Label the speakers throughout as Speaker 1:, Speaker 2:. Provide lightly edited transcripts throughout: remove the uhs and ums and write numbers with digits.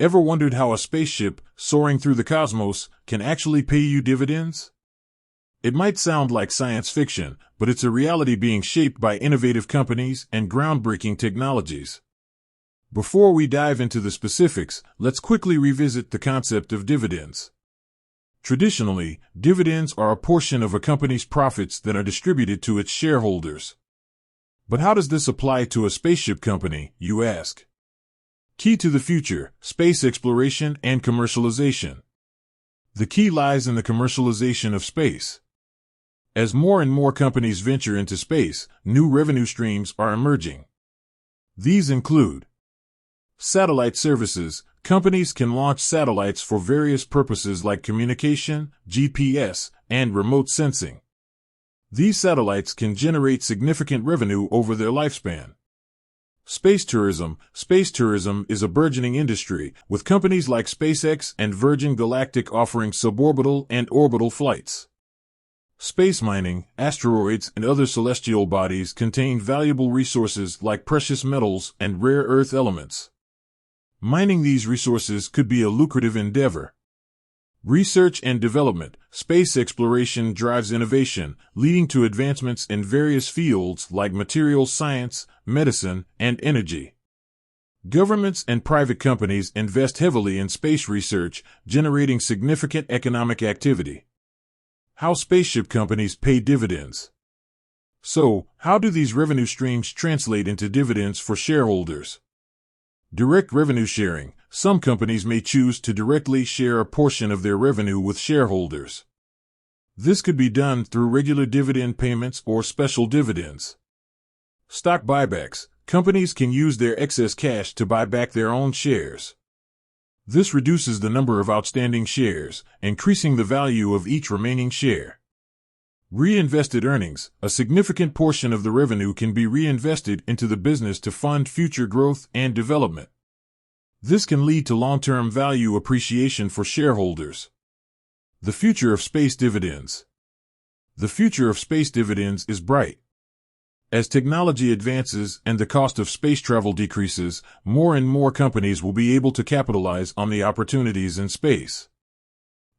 Speaker 1: Ever wondered how a spaceship, soaring through the cosmos, can actually pay you dividends? It might sound like science fiction, but it's a reality being shaped by innovative companies and groundbreaking technologies. Before we dive into the specifics, let's quickly revisit the concept of dividends. Traditionally, dividends are a portion of a company's profits that are distributed to its shareholders. But how does this apply to a spaceship company, you ask? Key to the future: space exploration and commercialization. The key lies in the commercialization of space. As more and more companies venture into space, new revenue streams are emerging. These include satellite services. Companies can launch satellites for various purposes like communication, GPS, and remote sensing. These satellites can generate significant revenue over their lifespan. Space tourism. Space tourism is a burgeoning industry, with companies like SpaceX and Virgin Galactic offering suborbital and orbital flights. Space mining. Asteroids and other celestial bodies contain valuable resources like precious metals and rare earth elements. Mining these resources could be a lucrative endeavor. Research and development. Space exploration drives innovation, leading to advancements in various fields like materials science, medicine, and energy. Governments and private companies invest heavily in space research, generating significant economic activity. How spaceship companies pay dividends. So, how do these revenue streams translate into dividends for shareholders? Direct revenue sharing. Some companies may choose to directly share a portion of their revenue with shareholders. This could be done through regular dividend payments or special dividends. Stock buybacks. Companies can use their excess cash to buy back their own shares. This reduces the number of outstanding shares, increasing the value of each remaining share. Reinvested earnings. A significant portion of the revenue can be reinvested into the business to fund future growth and development. This can lead to long-term value appreciation for shareholders. The future of space dividends. The future of space dividends is bright. As technology advances and the cost of space travel decreases, more and more companies will be able to capitalize on the opportunities in space.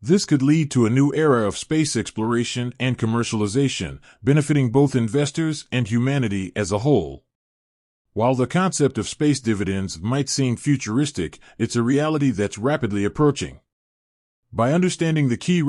Speaker 1: This could lead to a new era of space exploration and commercialization, benefiting both investors and humanity as a whole. While the concept of space dividends might seem futuristic, it's a reality that's rapidly approaching. By understanding the key